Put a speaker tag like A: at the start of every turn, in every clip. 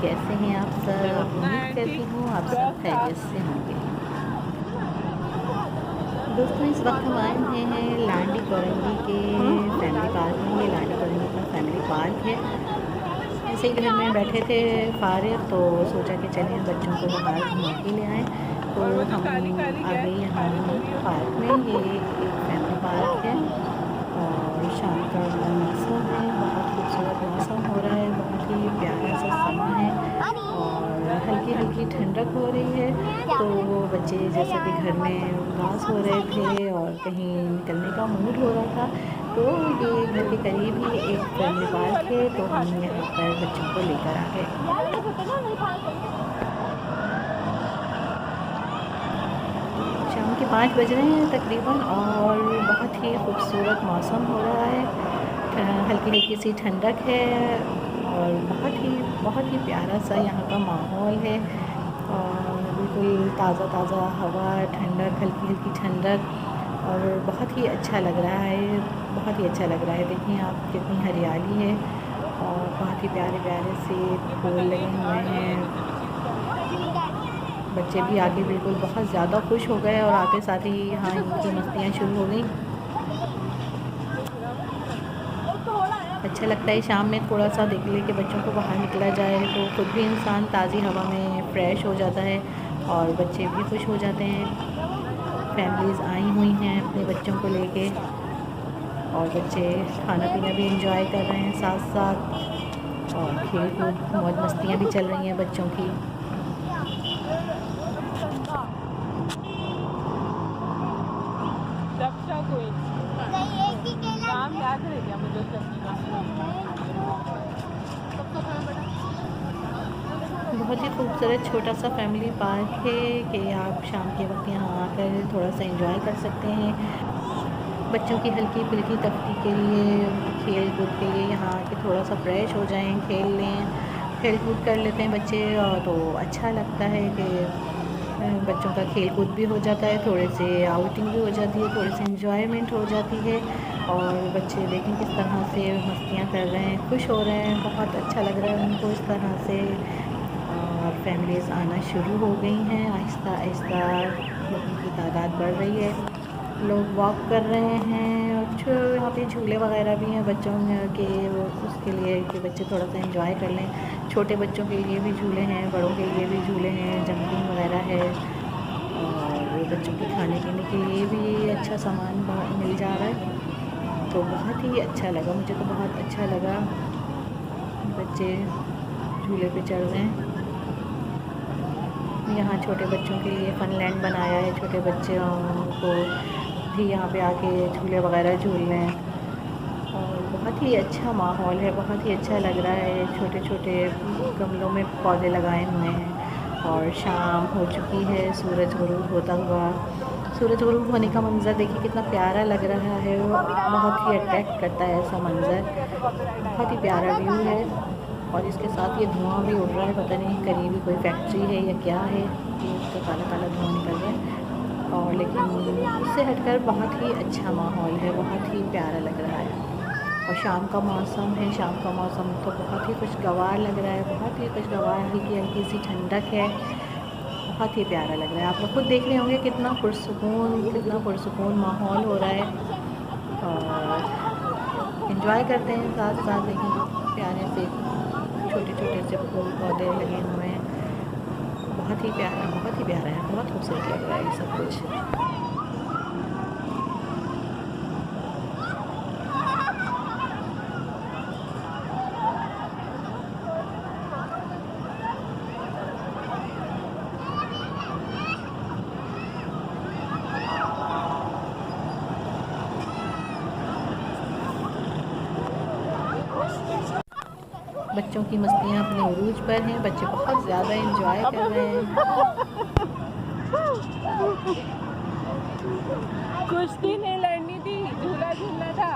A: कैसे हैं आप सब? उम्मीद करती हूँ आप सब खैरियत से होंगे। दोस्तों, इस वक्त हम आए हुए हैं लांडी कोरंगी के फैमिली पार्क में। ये लांडी कोरंगी का फैमिली पार्क है। ऐसे ही घर में बैठे थे फारिग, तो सोचा कि चलें बच्चों को बाहर घुमा के ले आएँ। तो हम आ गए यहाँ पार्क में। ये एक फैमिली पार्क है और शाम का मौसम है, बहुत खूबसूरत मौसम हो रहा है, बहुत ही प्यारा सा समा है और हल्की हल्की ठंडक हो रही है। तो वो बच्चे जैसे कि घर में उदास हो रहे थे और कहीं निकलने का मूड हो रहा था, तो ये घर के करीब ही एक फैमिली पार्क है, तो हम यहाँ पर बच्चों को लेकर आ गए। शाम के 5 बज रहे हैं तकरीबन और बहुत ही खूबसूरत मौसम हो रहा है, हल्की हल्की सी ठंडक है और बहुत ही प्यारा सा यहाँ का माहौल है और बिल्कुल ताज़ा ताज़ा हवा, ठंडक, हल्की हल्की ठंडक और बहुत ही अच्छा लग रहा है, बहुत ही अच्छा लग रहा है। देखिए आप कितनी हरियाली है और बहुत ही प्यारे प्यारे से फूल लगे हुए हैं। बच्चे भी आके बिल्कुल बहुत ज़्यादा खुश हो गए और आते साथ ही यहाँ इनकी मस्तियाँ शुरू हो गई। अच्छा लगता है शाम में थोड़ा सा देख ले के बच्चों को बाहर निकला जाए, तो खुद भी इंसान ताज़ी हवा में फ़्रेश हो जाता है और बच्चे भी खुश हो जाते हैं। फैमिलीज़ आई हुई हैं अपने बच्चों को लेके और बच्चे खाना पीना भी एंजॉय कर रहे हैं साथ साथ और खेल कूद मौज मस्तियाँ भी चल रही हैं बच्चों की। बहुत ही खूबसूरत छोटा सा फैमिली पार्क है कि आप शाम के वक्त यहाँ आकर थोड़ा सा एंजॉय कर सकते हैं। बच्चों की हल्की फुल्की तफरी के लिए, खेल कूद के लिए यहाँ आके थोड़ा सा फ्रेश हो जाएं, खेल लें, खेल कूद कर लेते हैं बच्चे और तो अच्छा लगता है कि बच्चों का खेल कूद भी हो जाता है, थोड़े से आउटिंग भी हो जाती है, थोड़ी सी एंजॉयमेंट हो जाती है और बच्चे देखें किस तरह से मस्तियाँ कर रहे हैं, खुश हो रहे हैं, बहुत अच्छा लग रहा है उनको इस तरह से। और फैमिलीज़ आना शुरू हो गई हैं, आहिस्ता आहिस्ता लोगों की तादाद बढ़ रही है, लोग वॉक कर रहे हैं और यहाँ पे झूले वगैरह भी हैं बच्चों के, उसके लिए कि बच्चे थोड़ा सा एंजॉय कर लें। छोटे बच्चों के लिए भी झूले हैं, बड़ों के लिए भी झूले हैं, जंपिंग वगैरह है और बच्चों के खाने पीने के लिए भी अच्छा सामान मिल जा रहा है। तो बहुत ही अच्छा लगा, मुझे तो बहुत अच्छा लगा। बच्चे झूले पे चढ़ रहे हैं। यहाँ छोटे बच्चों के लिए फनलैंड बनाया है, छोटे बच्चों को भी यहाँ पे आके झूले वगैरह झूल रहे हैं और बहुत ही अच्छा माहौल है, बहुत ही अच्छा लग रहा है। छोटे छोटे गमलों में पौधे लगाए हुए हैं और शाम हो चुकी है, सूरज गुरूब होता हुआ, सूरज गुरूब होने का मंज़र देखिए कितना प्यारा लग रहा है, बहुत ही अट्रैक्ट करता है ऐसा मंज़र, बहुत ही प्यारा व्यू है। और इसके साथ ये धुआं भी उड़ रहा है, पता नहीं करीब ही कोई फैक्ट्री है या क्या है, ये तो काला काला धुआं निकल रहा है और लेकिन उससे हटकर बहुत ही अच्छा माहौल है, बहुत ही प्यारा लग रहा है। और शाम का मौसम है, शाम का मौसम तो बहुत ही खुशगवार लग रहा है, बहुत ही खुशगवार, हल्की हल्की सी ठंडक है, बहुत ही प्यारा लग रहा है। आप लोग खुद देख रहे होंगे कितना पुरसुकून माहौल हो रहा है और इन्जॉय करते हैं साथ साथ। देखिए प्यारे से छोटे छोटे से फूल पौधे लगे हुए हैं, बहुत ही प्यारा है, बहुत खूबसूरत लग रहा है ये सब कुछ। बच्चों की मस्तियाँ अपने उरूज पर हैं, बच्चे बहुत ज़्यादा एंजॉय कर रहे हैं।
B: कुश्ती नहीं लड़नी थी, झूला झूलना था।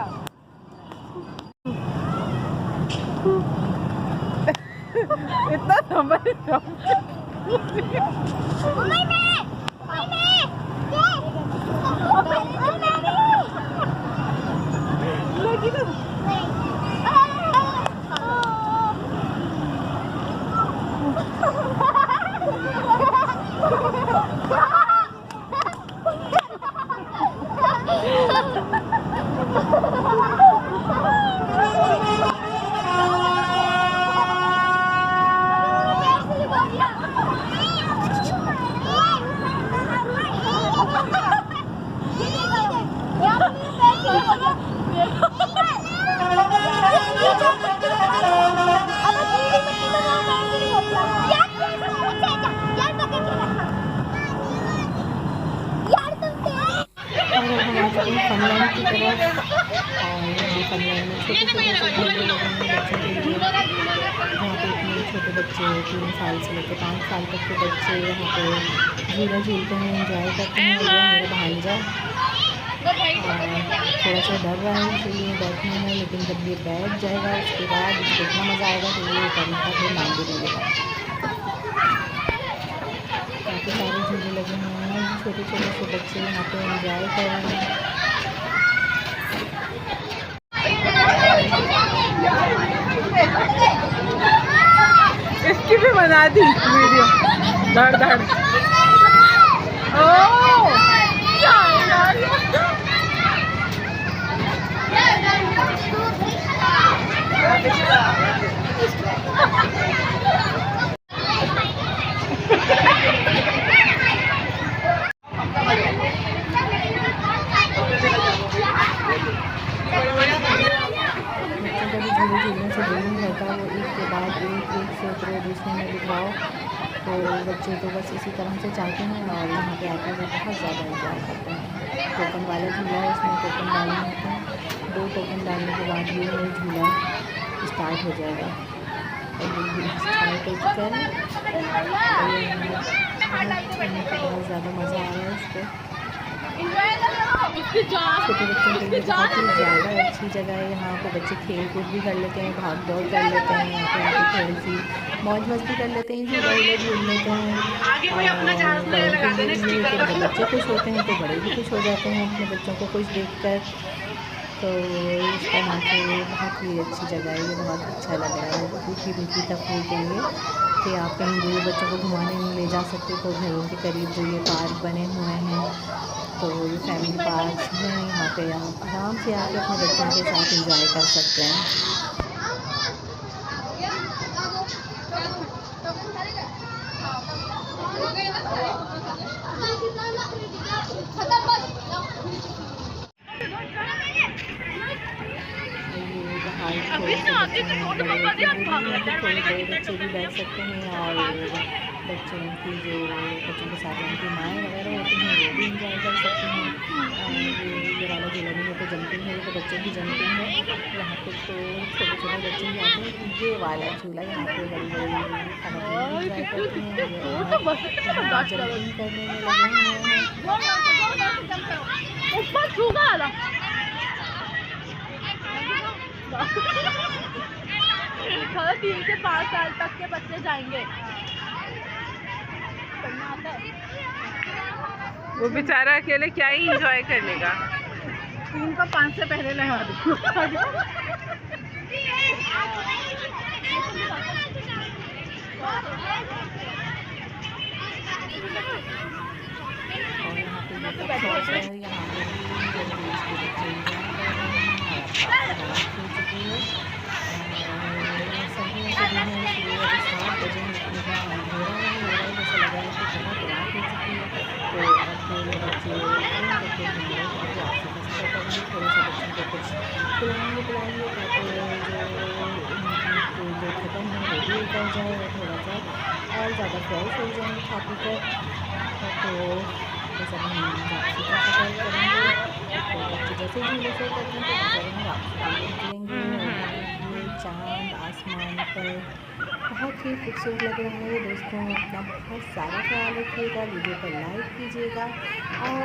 B: इतना समझ
A: फनलैंड की तरफ। और यहाँ फनलैंड में छोटे छोटे से झूले लगे हैं बच्चों के लिए, जहाँ पे इतने छोटे बच्चे 3 साल से लेकर 5 साल तक के बच्चे यहाँ पे झूला झूलते हैं, इंजॉय करते हैं। ये मेरा भांजा थोड़ा सा डर रहा है इसलिए बैठने में, लेकिन जब ये बैठ जाएगा उसके बाद इसको इतना मज़ा आएगा कि ये करने का फिर नाम भी नहीं लेगा। काफ़ी सारे झूले लगे हुए हैं, छोटे छोटे से बच्चे यहाँ पे एंजॉय कर रहे हैं।
B: इसकी भी बना दी वीडियो, धड़ धड़। ओह
A: झूले झूलने से दूर नहीं रहता, वो एक के बाद एक से उतरो दूसरे में बिठाओ, तो बच्चे तो बस इसी तरह से चाहते हैं और यहाँ पे आकर वो बहुत ज़्यादा इंजॉय करते हैं। टोकन वाला झूला है, इसमें टोकन डालने होते हैं, 2 टोकन डालने के बाद ये झूला स्टार्ट हो जाएगा। और ये स्टार्ट हो चुका है, बहुत ज़्यादा मज़ा आ रहा है इसको। छोटे बच्चों के लिए बहुत ही ज़्यादा अच्छी जगह है। यहाँ पे बच्चे खेल कूद भी कर लेते हैं, भाग दौड़ कर लेते हैं, यहाँ पे आके थोड़ी सी मौज मस्ती कर लेते हैं, झूला वूला झूल लेते हैं। बड़ों के लिए जब बच्चे खुश होते हैं तो बड़े भी खुश हो जाते हैं अपने बच्चों को खुश देखकर। तो इस तरह से बहुत ही अच्छी जगह है, ये बहुत अच्छा लग रहा है रूखी रूखी तफरीह के लिए कि आप कहीं दूर बच्चों को घुमाने नहीं ले जा सकते, तो घरों के करीब जो ये पार्क बने हुए हैं, तो ये फैमिली पार्क हैं, यहाँ पे आप आराम से आके अपने बच्चों के साथ एंजॉय कर सकते हैं। बड़े बच्चे भी बैठ सकते हैं और बच्चों की जो बच्चों के साथ उनकी माएँ वगैरह होती हैं वो भी इंजॉय कर सकते हैं। ये वाला झूला में तो जंपिंग है, तो बच्चों की जंपिंग है। यहाँ पे तो छोटे छोटे बच्चे ही आते हैं। ये वाला झूला यहाँ पे बड़ी बड़ी इंजॉय करते हैं, जंपिंग करने में लगे हुए हैं।
B: 3 से 5 साल तक के बच्चे जाएंगे। वो बेचारा अकेले क्या ही एंजॉय कर लेगा। 3 को 5 से पहले लगा दो।
A: पिलाएंगे ताकि जो खत्म है वो भी उतर जाए और थोड़ा सा और ज़्यादा फ्रेश हो जाए खा पी कर। तो जैसा हम वापसी का सफर करेंगे, तो बच्चे जैसे झूले से करते हैं तो जैसे हम वापसी निकलेंगे। चाँद आसमान पर बहुत ही खूबसूरत लग रहा है दोस्तों। अपना बहुत सारा ख्याल रखिएगा, वीडियो को लाइक कीजिएगा और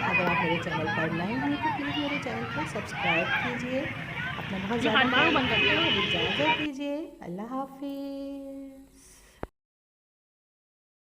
A: अगर आप मेरे चैनल पर नए हैं तो प्लीज़ मेरे चैनल को सब्सक्राइब कीजिए। अपना बहुत ज़्यादा ख्याल रखिए, इजाज़त दीजिए, अल्लाह हाफिज़।